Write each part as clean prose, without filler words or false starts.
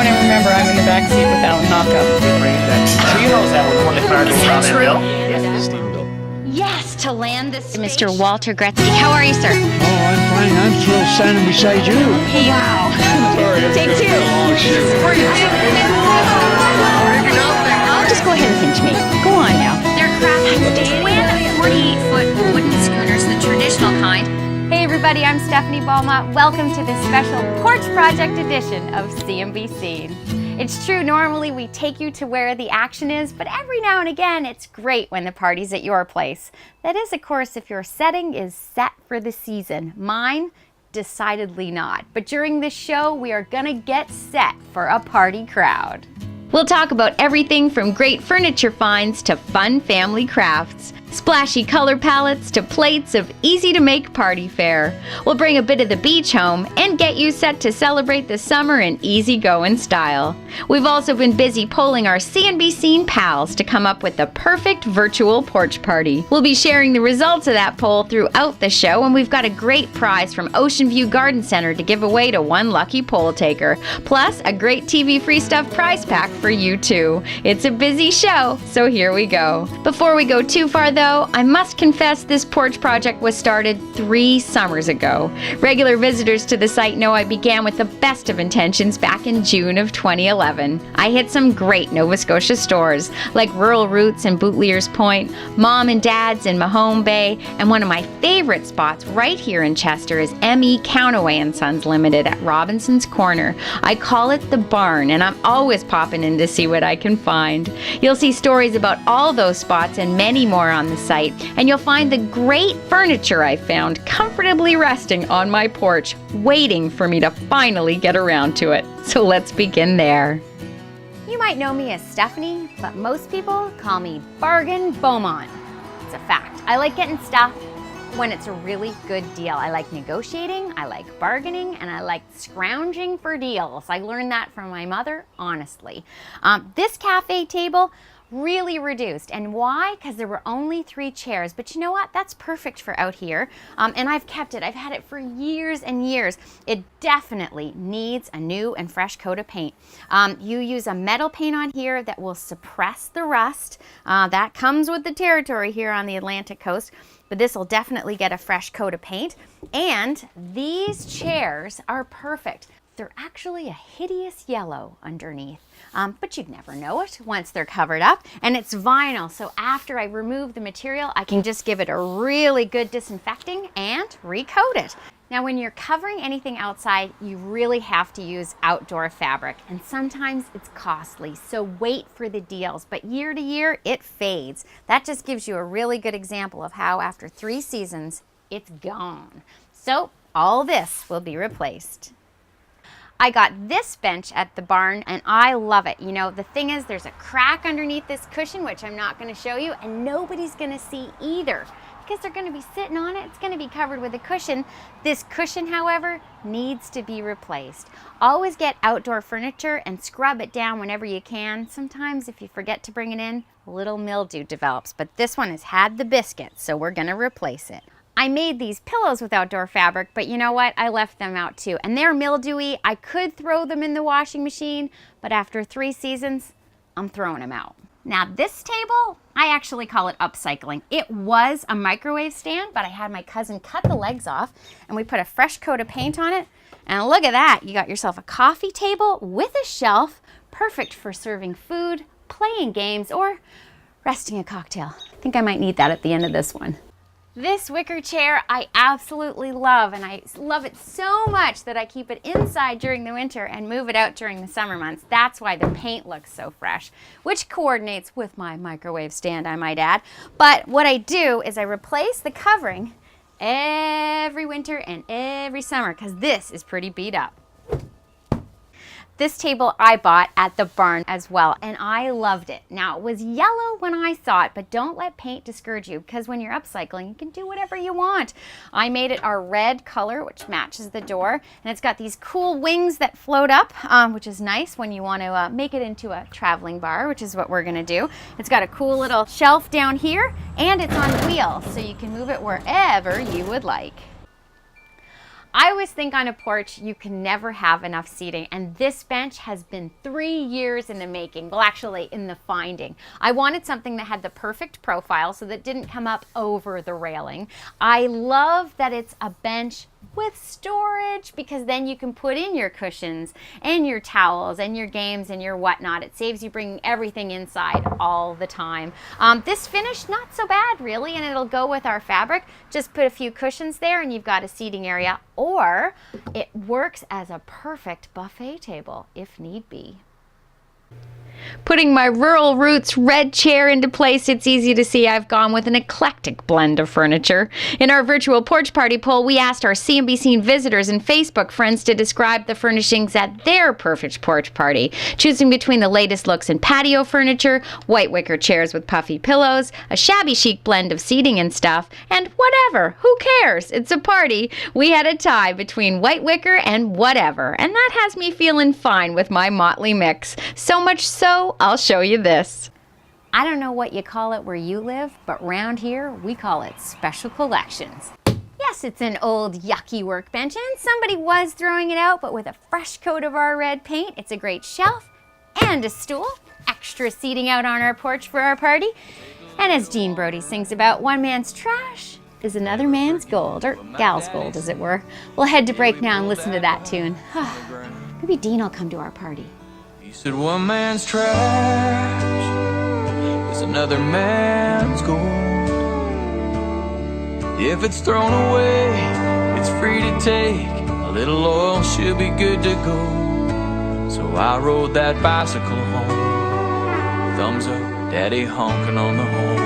phone and remember I'm in the back seat with Alan Hopka. She knows that was one of the cars around there, Bill. Yes, to land this Mr. Walter Gretzky. How are you, sir? Oh, I'm fine. I'm thrilled standing beside you. Hey, wow. Take two. Just go ahead and pinch me. Go on now. They're crafted twin 48-foot wooden schooners, the traditional kind. Hey everybody, I'm Stephanie Beaumont. Welcome to this special Porch Project edition of CNBC. It's true, normally we take you to where the action is, but every now and again it's great when the party's at your place. That is, of course, if your setting is set for the season. Mine, decidedly not. But during this show, we are gonna get set for a party crowd. We'll talk about everything from great furniture finds to fun family crafts, splashy color palettes to plates of easy-to-make party fare. We'll bring a bit of the beach home and get you set to celebrate the summer in easy-going style. We've also been busy polling our CNBC pals to come up with the perfect virtual porch party. We'll be sharing the results of that poll throughout the show, and we've got a great prize from Ocean View Garden Center to give away to one lucky poll taker, plus a great TV free stuff prize pack for you too. It's a busy show, so here we go. Before we go too far though, I must confess this porch project was started 3 summers ago. Regular visitors to the site know I began with the best of intentions back in June of 2011. I hit some great Nova Scotia stores like Rural Roots in Bootlears Point, Mom and Dad's in Mahone Bay, and one of my favorite spots right here in Chester is M.E. Counaway and Sons Limited at Robinson's Corner. I call it the barn, and I'm always popping in to see what I can find. You'll see stories about all those spots and many more on the site, and you'll find the great furniture I found comfortably resting on my porch, waiting for me to finally get around to it. So let's begin there. You might know me as Stephanie, but most people call me Bargain Beaumont. It's a fact. I like getting stuff when it's a really good deal. I like negotiating, I like bargaining, and I like scrounging for deals. I learned that from my mother, honestly. This cafe table really reduced. And why? Because there were only 3 chairs. But you know what? That's perfect for out here. And I've kept it. I've had it for years and years. It definitely needs a new and fresh coat of paint. You use a metal paint on here that will suppress the rust. That comes with the territory here on the Atlantic coast. But this will definitely get a fresh coat of paint. And these chairs are perfect. They're actually a hideous yellow underneath. But you'd never know it once they're covered up. And it's vinyl, so after I remove the material, I can just give it a really good disinfecting and recoat it. Now, when you're covering anything outside, you really have to use outdoor fabric, and sometimes it's costly, so wait for the deals. But year to year, it fades. That just gives you a really good example of how after 3 seasons, it's gone. So all this will be replaced. I got this bench at the barn and I love it. You know, the thing is there's a crack underneath this cushion, which I'm not going to show you, and nobody's going to see either because they're going to be sitting on it. It's going to be covered with a cushion. This cushion, however, needs to be replaced. Always get outdoor furniture and scrub it down whenever you can. Sometimes if you forget to bring it in, a little mildew develops, but this one has had the biscuit, so we're going to replace it. I made these pillows with outdoor fabric, but you know what? I left them out too. And they're mildewy. I could throw them in the washing machine, but after 3 seasons, I'm throwing them out. Now this table, I actually call it upcycling. It was a microwave stand, but I had my cousin cut the legs off and we put a fresh coat of paint on it. And look at that. You got yourself a coffee table with a shelf, perfect for serving food, playing games, or resting a cocktail. I think I might need that at the end of this one. This wicker chair I absolutely love, and I love it so much that I keep it inside during the winter and move it out during the summer months. That's why the paint looks so fresh, which coordinates with my microwave stand, I might add. But what I do is I replace the covering every winter and every summer because this is pretty beat up. This table I bought at the barn as well, and I loved it. Now, it was yellow when I saw it, but don't let paint discourage you, because when you're upcycling, you can do whatever you want. I made it our red color, which matches the door, and it's got these cool wings that float up, which is nice when you want to make it into a traveling bar, which is what we're going to do. It's got a cool little shelf down here, and it's on wheels, so you can move it wherever you would like. I always think on a porch you can never have enough seating, and this bench has been 3 years in the making. Well, actually in the finding. I wanted something that had the perfect profile so that it didn't come up over the railing. I love that it's a bench with storage, because then you can put in your cushions and your towels and your games and your whatnot. It saves you bringing everything inside all the time. This finish, not so bad really, and it'll go with our fabric. Just put a few cushions there and you've got a seating area, or it works as a perfect buffet table if need be. Putting my rural roots red chair into place, it's easy to see I've gone with an eclectic blend of furniture. In our virtual porch party poll, we asked our CNBC visitors and Facebook friends to describe the furnishings at their perfect porch party, choosing between the latest looks in patio furniture, white wicker chairs with puffy pillows, a shabby chic blend of seating and stuff, and whatever. Who cares? It's a party. We had a tie between white wicker and whatever, and that has me feeling fine with my motley mix. So much so, I'll show you this. I don't know what you call it where you live, but round here we call it special collections. Yes, it's an old yucky workbench, and somebody was throwing it out, but with a fresh coat of our red paint, it's a great shelf and a stool. Extra seating out on our porch for our party. And as Dean Brody sings about, one man's trash is another man's gold, or gal's gold as it were. We'll head to break now and listen to that tune. Maybe Dean will come to our party. He said one man's trash is another man's gold. If it's thrown away, it's free to take. A little oil should be good to go. So I rode that bicycle home. Thumbs up, daddy honking on the horn.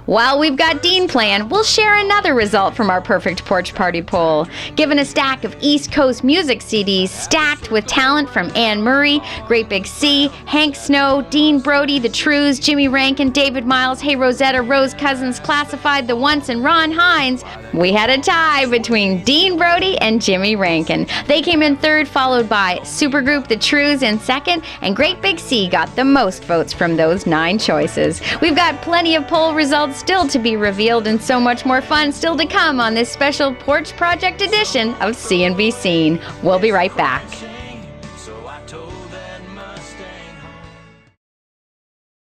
While we've got Dean playing, we'll share another result from our perfect porch party poll. Given a stack of East Coast music CDs stacked with talent from Anne Murray, Great Big Sea, Hank Snow, Dean Brody, The Trues, Jimmy Rankin, David Miles, Hey Rosetta, Rose Cousins, Classified, The Once, and Ron Hines, we had a tie between Dean Brody and Jimmy Rankin. They came in third, followed by supergroup The Trues in second, and Great Big Sea got the most votes from those 9 choices. We've got plenty of poll results still to be revealed, and so much more fun still to come on this special Porch Project edition of CNBC. We'll be right back.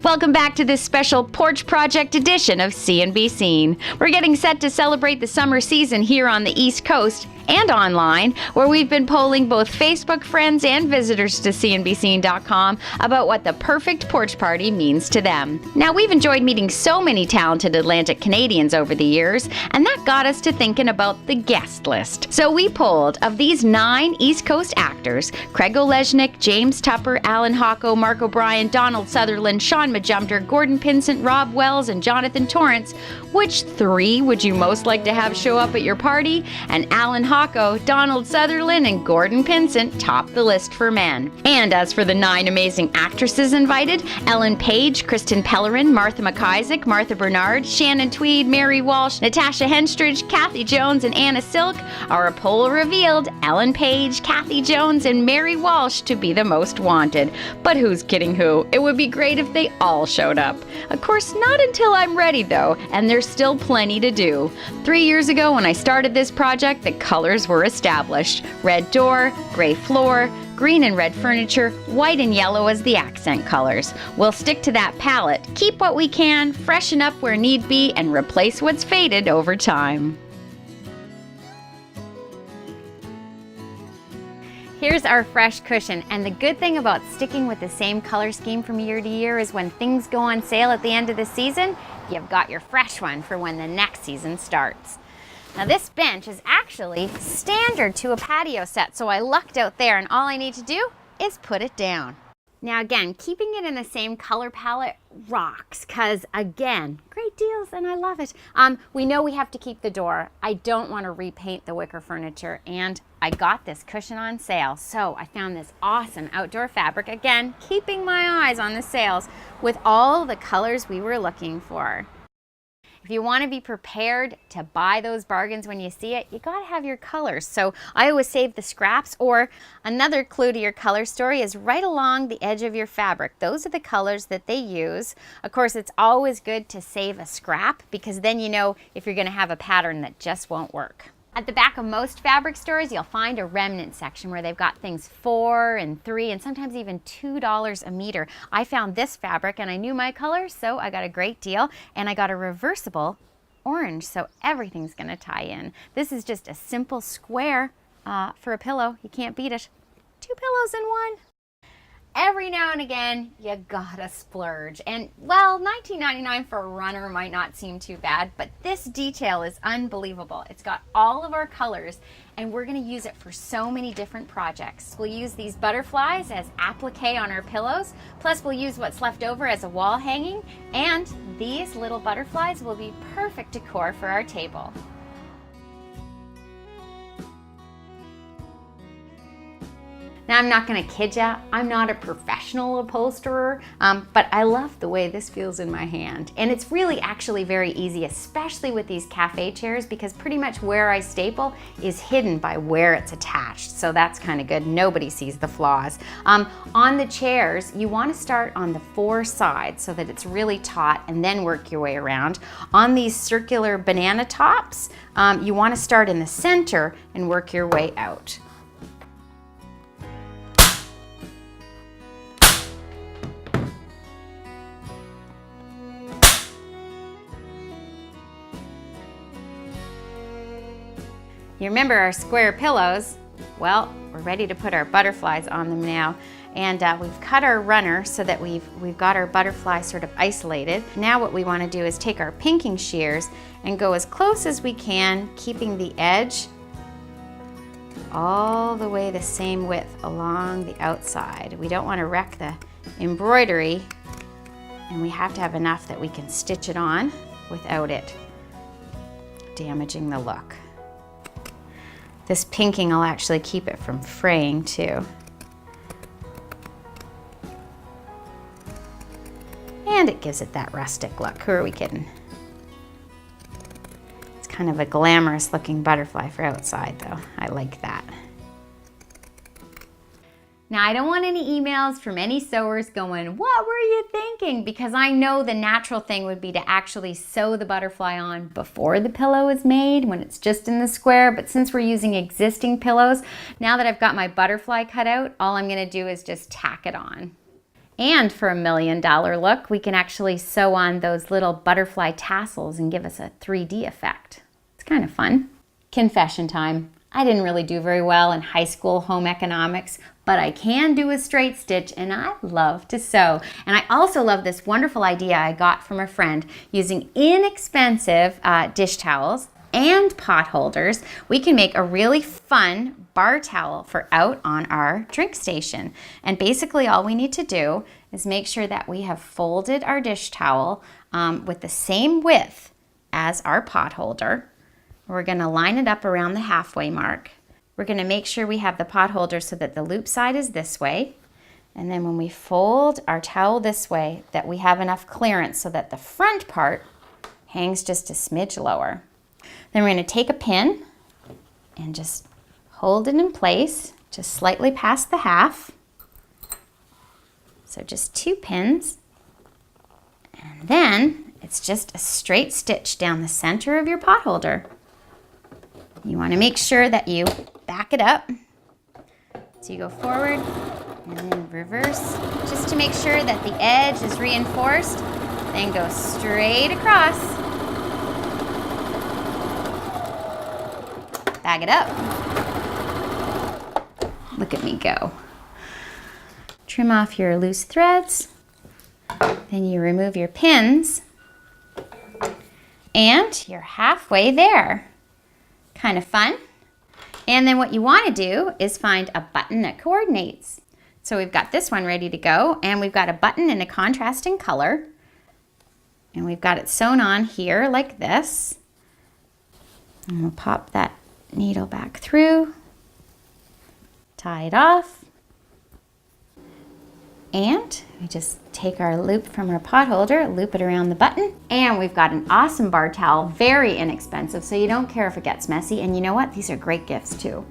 Welcome back to this special Porch Project edition of CNBC. We're getting set to celebrate the summer season here on the East Coast and online, where we've been polling both Facebook friends and visitors to CNBC.com about what the perfect porch party means to them. Now, we've enjoyed meeting so many talented Atlantic Canadians over the years, and that got us to thinking about the guest list. So we polled, of these 9 East Coast actors, Craig Olejnik, James Tupper, Alan Hocko, Mark O'Brien, Donald Sutherland, Sean Majumder, Gordon Pinsent, Rob Wells, and Jonathan Torrance, which 3 would you most like to have show up at your party? And Alan Hocko, Donald Sutherland, and Gordon Pinsent top the list for men. And as for the 9 amazing actresses invited, Ellen Page, Kristen Pellerin, Martha McIsaac, Martha Bernard, Shannon Tweed, Mary Walsh, Natasha Henstridge, Kathy Jones, and Anna Silk, our poll revealed Ellen Page, Kathy Jones, and Mary Walsh to be the most wanted. But who's kidding who? It would be great if they all showed up. Of course, not until I'm ready though, and there's still plenty to do. 3 years ago when I started this project, the colors were established. Red door, gray floor, green and red furniture, white and yellow as the accent colors. We'll stick to that palette, keep what we can, freshen up where need be, and replace what's faded over time. Here's our fresh cushion, and the good thing about sticking with the same color scheme from year to year is when things go on sale at the end of the season, you've got your fresh one for when the next season starts. Now this bench is actually standard to a patio set, so I lucked out there, and all I need to do is put it down. Now again, keeping it in the same color palette rocks, because again, great deals and I love it. We know we have to keep the door. I don't want to repaint the wicker furniture, and I got this cushion on sale. So I found this awesome outdoor fabric, again, keeping my eyes on the sales with all the colors we were looking for. If you want to be prepared to buy those bargains when you see it, you got to have your colors. So I always save the scraps, or another clue to your color story is right along the edge of your fabric. Those are the colors that they use. Of course, it's always good to save a scrap, because then you know if you're going to have a pattern that just won't work. At the back of most fabric stores, you'll find a remnant section where they've got things $4 and $3 and sometimes even $2 a meter. I found this fabric and I knew my colors, so I got a great deal, and I got a reversible orange, so everything's gonna tie in. This is just a simple square for a pillow. You can't beat it. 2 pillows in one. Every now and again, you gotta splurge. And well, $19.99 for a runner might not seem too bad, but this detail is unbelievable. It's got all of our colors, and we're gonna use it for so many different projects. We'll use these butterflies as applique on our pillows, plus we'll use what's left over as a wall hanging, and these little butterflies will be perfect decor for our table. Now, I'm not gonna kid ya, I'm not a professional upholsterer, but I love the way this feels in my hand. And it's really actually very easy, especially with these cafe chairs, because pretty much where I staple is hidden by where it's attached. So that's kind of good, nobody sees the flaws. On the chairs, you wanna start on the 4 sides so that it's really taut and then work your way around. On these circular banana tops, you wanna start in the center and work your way out. You remember our square pillows? Well, we're ready to put our butterflies on them now. And we've cut our runner so that we've got our butterfly sort of isolated. Now what we want to do is take our pinking shears and go as close as we can, keeping the edge all the way the same width along the outside. We don't want to wreck the embroidery, and we have to have enough that we can stitch it on without it damaging the look. This pinking will actually keep it from fraying too. And it gives it that rustic look. Who are we kidding? It's kind of a glamorous looking butterfly for outside though. I like that. Now, I don't want any emails from any sewers going, "What were you thinking?" Because I know the natural thing would be to actually sew the butterfly on before the pillow is made, when it's just in the square. But since we're using existing pillows, now that I've got my butterfly cut out, all I'm gonna do is just tack it on. And for a $1 million look, we can actually sew on those little butterfly tassels and give us a 3D effect. It's kind of fun. Confession time. I didn't really do very well in high school home economics, but I can do a straight stitch, and I love to sew. And I also love this wonderful idea I got from a friend. Using inexpensive dish towels and pot holders, we can make a really fun bar towel for out on our drink station. And basically all we need to do is make sure that we have folded our dish towel with the same width as our pot holder. We're gonna line it up around the halfway mark. We're gonna make sure we have the pot holder so that the loop side is this way. And then when we fold our towel this way, that we have enough clearance so that the front part hangs just a smidge lower. Then we're gonna take a pin and just hold it in place, just slightly past the half. So just 2 pins. And then it's just a straight stitch down the center of your pot holder. You want to make sure that you back it up. So you go forward and then reverse, just to make sure that the edge is reinforced. Then go straight across. Bag it up. Look at me go. Trim off your loose threads. Then you remove your pins. And you're halfway there. Kind of fun. And then what you want to do is find a button that coordinates. So we've got this one ready to go, and we've got a button in a contrasting color. And we've got it sewn on here like this. And we'll pop that needle back through, tie it off, and we just take our loop from our pot holder, loop it around the button, and we've got an awesome bar towel, very inexpensive, so you don't care if it gets messy. And you know what? These are great gifts too.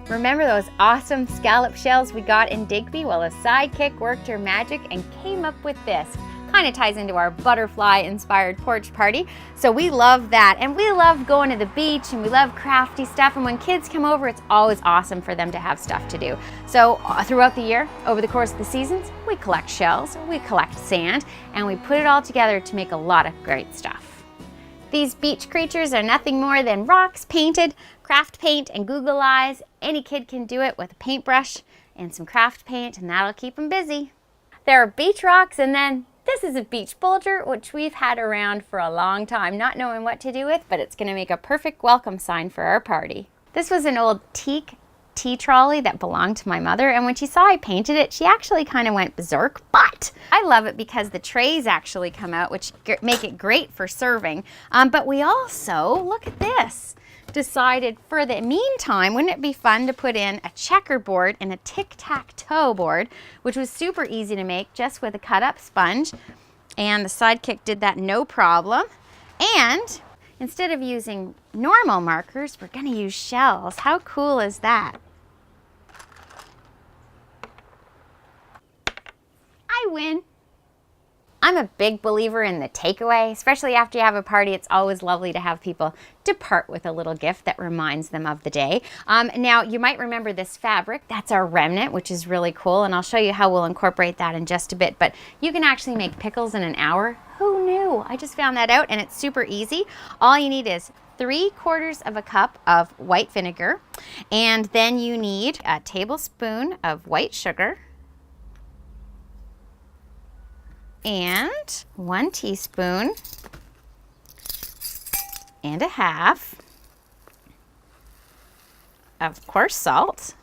Remember those awesome scallop shells we got in Digby? Well, a sidekick worked her magic and came up with this. Kind of ties into our butterfly-inspired porch party. So we love that, and we love going to the beach, and we love crafty stuff, and when kids come over, it's always awesome for them to have stuff to do. So throughout the year, over the course of the seasons, we collect shells, we collect sand, and we put it all together to make a lot of great stuff. These beach creatures are nothing more than rocks painted, craft paint, and Google eyes. Any kid can do it with a paintbrush and some craft paint, and that'll keep them busy. There are beach rocks, and then this is a beach boulder, which we've had around for a long time, not knowing what to do with, but it's gonna make a perfect welcome sign for our party. This was an old teak tea trolley that belonged to my mother, and when she saw I painted it, she actually kind of went berserk, but I love it because the trays actually come out, which make it great for serving. But we also, look at this, decided for the meantime, wouldn't it be fun to put in a checkerboard and a tic-tac-toe board, which was super easy to make just with a cut-up sponge, and the Sidekick did that no problem. And instead of using normal markers, we're gonna use shells. How cool is that? I win. I'm a big believer in the takeaway, especially after you have a party. It's always lovely to have people depart with a little gift that reminds them of the day. Now, you might remember this fabric. That's our remnant, which is really cool, and I'll show you how we'll incorporate that in just a bit. But you can actually make pickles in an hour. Who knew? I just found that out, and it's super easy. All you need is 3/4 of a cup of white vinegar, and then you need a tablespoon of white sugar, and 1 teaspoon and a half of coarse salt.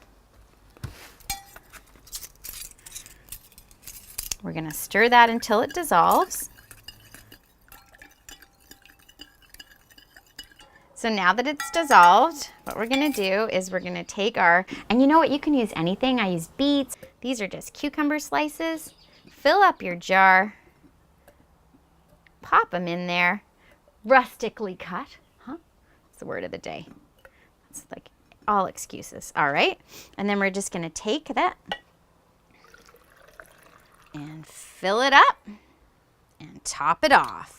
We're going to stir that until it dissolves. So now that it's dissolved, what we're going to do is we're going to take our, and you know what, you can use anything. I use beets. These are just cucumber slices. Fill up your jar, pop them in there, rustically cut, That's the word of the day. It's like all excuses, all right? And then we're just gonna take that and fill it up and top it off.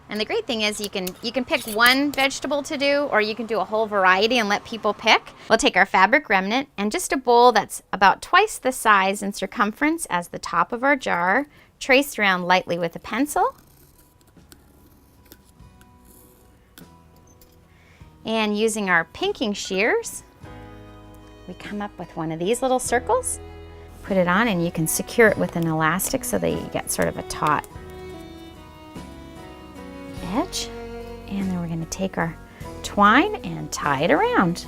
And the great thing is you can pick one vegetable to do, or you can do a whole variety and let people pick. We'll take our fabric remnant and just a bowl that's about twice the size and circumference as the top of our jar, traced around lightly with a pencil. And using our pinking shears, we come up with one of these little circles, put it on, and you can secure it with an elastic so that you get sort of a taut edge. And then we're going to take our twine and tie it around.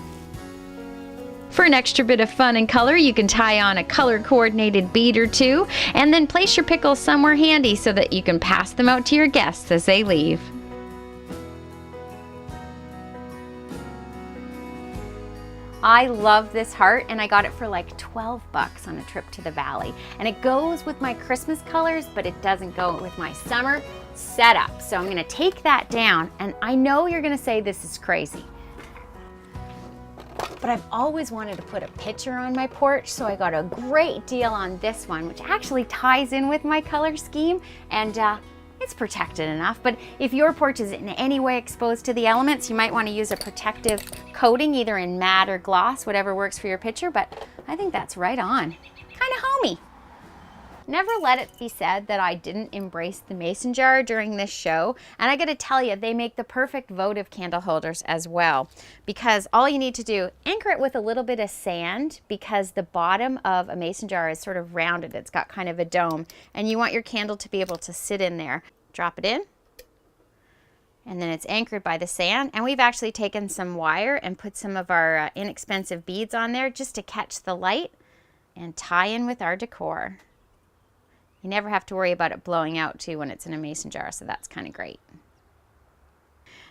For an extra bit of fun and color, you can tie on a color-coordinated bead or two, and then place your pickles somewhere handy so that you can pass them out to your guests as they leave. I love this heart, and I got it for like 12 bucks on a trip to the valley. And it goes with my Christmas colors, but it doesn't go with my summer setup. So I'm gonna take that down, and I know you're gonna say this is crazy, but I've always wanted to put a picture on my porch, so I got a great deal on this one, which actually ties in with my color scheme, and it's protected enough. But if your porch is in any way exposed to the elements, you might want to use a protective coating, either in matte or gloss, whatever works for your picture, but I think that's right on. Kind of homey. Never let it be said that I didn't embrace the mason jar during this show, and I gotta tell you, they make the perfect votive candle holders as well, because all you need to do, anchor it with a little bit of sand, because the bottom of a mason jar is sort of rounded. It's got kind of a dome, and you want your candle to be able to sit in there. Drop it in, and then it's anchored by the sand, and we've actually taken some wire and put some of our inexpensive beads on there just to catch the light and tie in with our decor. You never have to worry about it blowing out too when it's in a mason jar, so that's kind of great.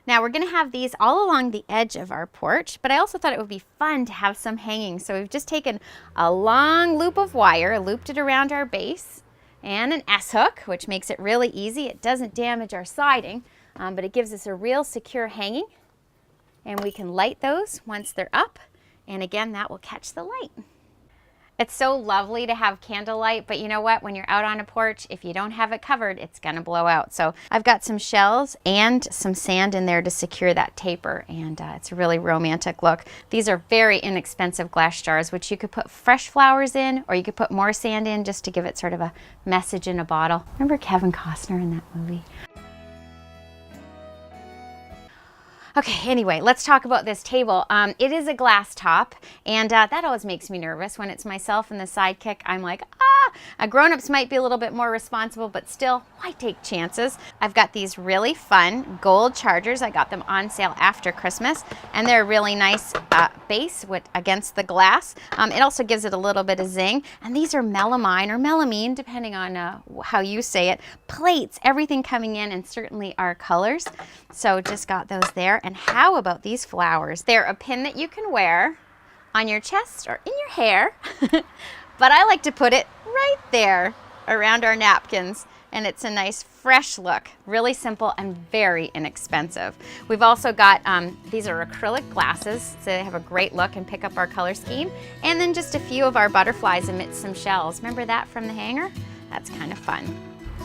Now we're going to have these all along the edge of our porch, but I also thought it would be fun to have some hanging. So we've just taken a long loop of wire, looped it around our base, and an S-hook, which makes it really easy. It doesn't damage our siding, but it gives us a real secure hanging, and we can light those once they're up, and again, that will catch the light. It's so lovely to have candlelight, but you know what? When you're out on a porch, if you don't have it covered, it's gonna blow out. So I've got some shells and some sand in there to secure that taper, and it's a really romantic look. These are very inexpensive glass jars, which you could put fresh flowers in, or you could put more sand in just to give it sort of a message in a bottle. Remember Kevin Costner in that movie? Okay, anyway, let's talk about this table. It is a glass top, and that always makes me nervous. When it's myself and the sidekick, I'm like, grown-ups might be a little bit more responsible, but still, why take chances? I've got these really fun gold chargers. I got them on sale after Christmas, and they're a really nice base against the glass. It also gives it a little bit of zing, and these are melamine or melamine, depending on how you say it, plates, everything coming in, and certainly our colors. So just got those there. And how about these flowers? They're a pin that you can wear on your chest or in your hair, but I like to put it right there around our napkins, and it's a nice fresh look. Really simple and very inexpensive. We've also got, these are acrylic glasses, so they have a great look and pick up our color scheme. And then just a few of our butterflies amidst some shells. Remember that from the hanger? That's kind of fun.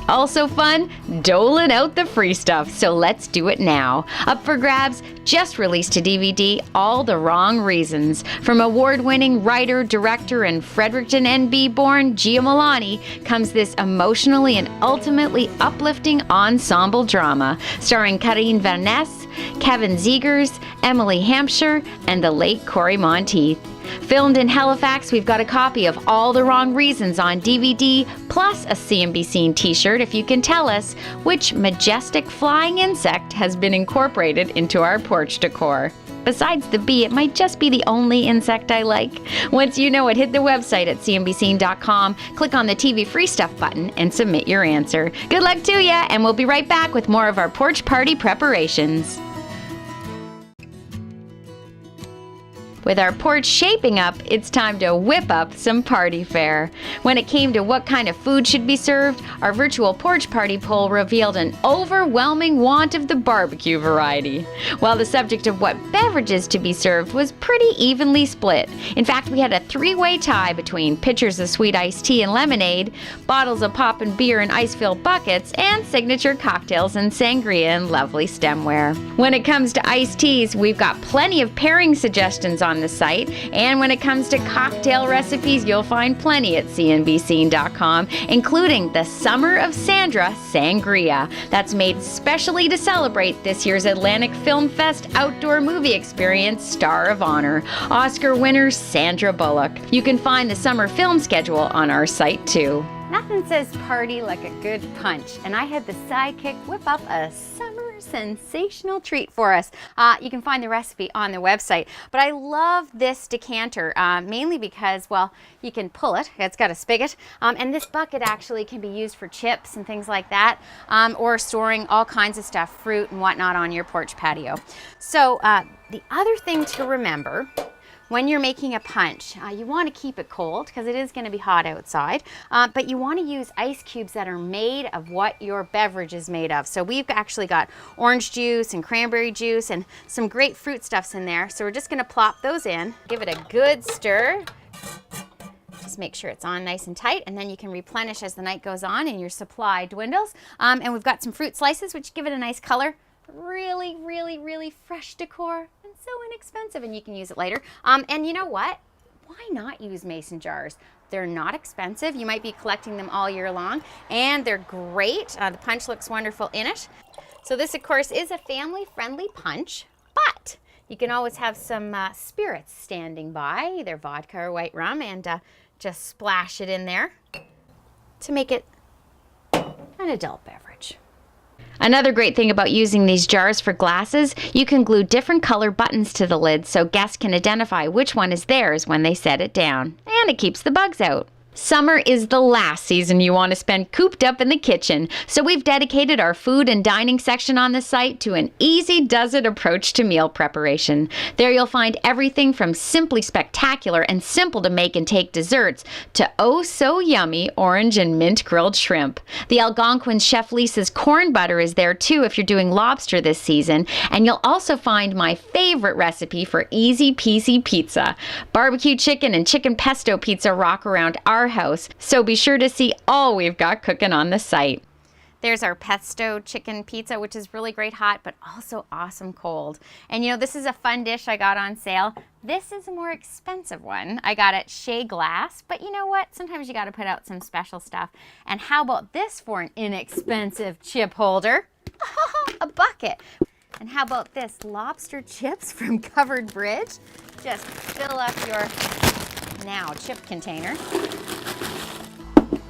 Also fun, doling out the free stuff, so let's do it now. Up for grabs, just released to DVD, All the Wrong Reasons. From award-winning writer, director, and Fredericton, NB born Gia Milani comes this emotionally and ultimately uplifting ensemble drama, starring Karine Vanasse, Kevin Zegers, Emily Hampshire, and the late Corey Monteith. Filmed in Halifax, we've got a copy of All the Wrong Reasons on DVD, plus a CMB Scene t-shirt if you can tell us which majestic flying insect has been incorporated into our porch decor. Besides the bee, it might just be the only insect I like. Once you know it, hit the website at cmbscene.com, click on the TV Free Stuff button, and submit your answer. Good luck to ya, and we'll be right back with more of our porch party preparations. With our porch shaping up, it's time to whip up some party fare. When it came to what kind of food should be served, our virtual porch party poll revealed an overwhelming want of the barbecue variety, while the subject of what beverages to be served was pretty evenly split. In fact, we had a three-way tie between pitchers of sweet iced tea and lemonade, bottles of poppin' beer in ice-filled buckets, and signature cocktails and sangria in lovely stemware. When it comes to iced teas, we've got plenty of pairing suggestions on the site, and when it comes to cocktail recipes, you'll find plenty at cnbscene.com, including the Summer of Sandra Sangria that's made specially to celebrate this year's Atlantic Film Fest outdoor movie experience Star of Honor, Oscar winner Sandra Bullock. You can find the summer film schedule on our site too. Nothing says party like a good punch, and I had the sidekick whip up a summer sensational treat for us. You can find the recipe on the website, but I love this decanter mainly because, well, you can pull it. It's got a spigot, and this bucket actually can be used for chips and things like that, or storing all kinds of stuff, fruit and whatnot, on your porch patio. So the other thing to remember when you're making a punch, you want to keep it cold because it is going to be hot outside, but you want to use ice cubes that are made of what your beverage is made of. So we've actually got orange juice and cranberry juice and some great fruit stuffs in there. So we're just going to plop those in, give it a good stir. Just make sure it's on nice and tight, and then you can replenish as the night goes on and your supply dwindles. And we've got some fruit slices which give it a nice color. Really, really, really fresh decor and so inexpensive, and you can use it later. And you know what? Why not use mason jars? They're not expensive. You might be collecting them all year long, and they're great. The punch looks wonderful in it. So this, of course, is a family-friendly punch, but you can always have some spirits standing by, either vodka or white rum, and just splash it in there to make it an adult beverage. Another great thing about using these jars for glasses, you can glue different color buttons to the lid so guests can identify which one is theirs when they set it down. And it keeps the bugs out. Summer is the last season you want to spend cooped up in the kitchen, so we've dedicated our food and dining section on the site to an easy does-it approach to meal preparation. There you'll find everything from simply spectacular and simple to make and take desserts to oh-so-yummy orange and mint grilled shrimp. The Algonquin Chef Lisa's corn butter is there too if you're doing lobster this season, and you'll also find my favorite recipe for easy-peasy pizza. Barbecue chicken and chicken pesto pizza rock around our house, so be sure to see all we've got cooking on the site. There's our pesto chicken pizza, which is really great hot, but also awesome cold. And you know, this is a fun dish I got on sale. This is a more expensive one. I got it Shea Glass, but you know what? Sometimes you got to put out some special stuff. And how about this for an inexpensive chip holder? A bucket. And how about this? Lobster chips from Covered Bridge. Just fill up your now chip container.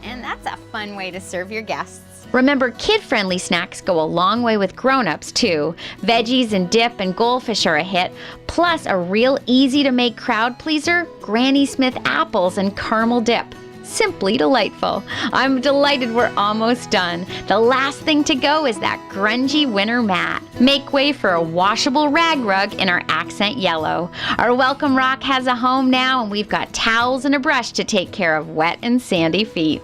And that's a fun way to serve your guests. Remember, kid-friendly snacks go a long way with grown-ups too. Veggies and dip and goldfish are a hit, plus a real easy-to-make crowd pleaser, Granny Smith apples and caramel dip. Simply delightful. I'm delighted we're almost done. The last thing to go is that grungy winter mat. Make way for a washable rag rug in our accent yellow. Our welcome rock has a home now, and we've got towels and a brush to take care of wet and sandy feet.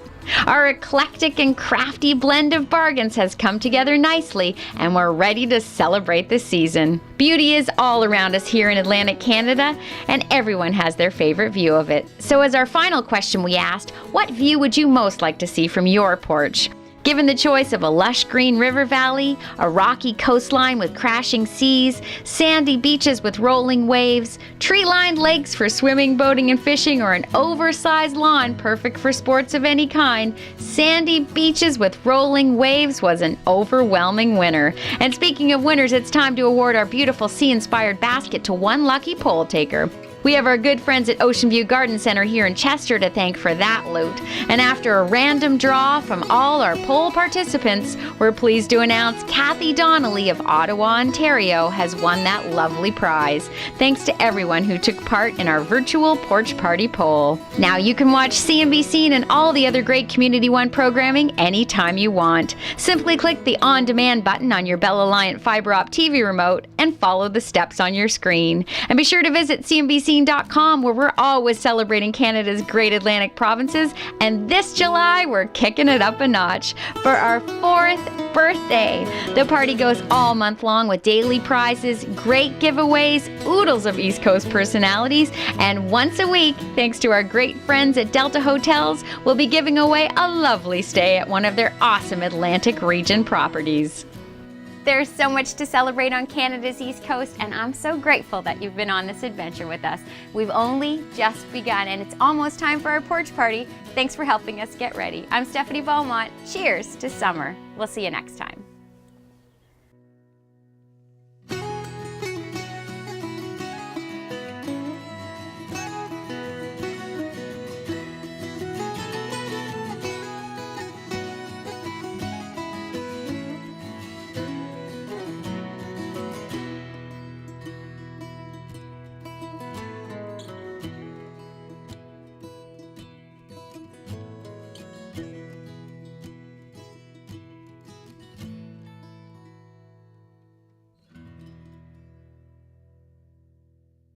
Our eclectic and crafty blend of bargains has come together nicely, and we're ready to celebrate the season. Beauty is all around us here in Atlantic Canada, and everyone has their favorite view of it. So as our final question we asked, what view would you most like to see from your porch? Given the choice of a lush green river valley, a rocky coastline with crashing seas, sandy beaches with rolling waves, tree-lined lakes for swimming, boating, and fishing, or an oversized lawn perfect for sports of any kind, sandy beaches with rolling waves was an overwhelming winner. And speaking of winners, it's time to award our beautiful sea-inspired basket to one lucky poll taker. We have our good friends at Ocean View Garden Center here in Chester to thank for that loot. And after a random draw from all our poll participants, we're pleased to announce Kathy Donnelly of Ottawa, Ontario has won that lovely prize. Thanks to everyone who took part in our Virtual Porch Party Pole. Now you can watch CNBC and all the other great Community One programming anytime you want. Simply click the On Demand button on your Bell Alliant Fiber Op TV remote and follow the steps on your screen. And be sure to visit CNBC.com, where we're always celebrating Canada's great Atlantic provinces, and this July we're kicking it up a notch for our 4th birthday. The party goes all month long with daily prizes, great giveaways, oodles of East Coast personalities, and once a week, thanks to our great friends at Delta Hotels, we'll be giving away a lovely stay at one of their awesome Atlantic region properties. There's so much to celebrate on Canada's East Coast, and I'm so grateful that you've been on this adventure with us. We've only just begun, and it's almost time for our porch party. Thanks for helping us get ready. I'm Stephanie Beaumont. Cheers to summer. We'll see you next time.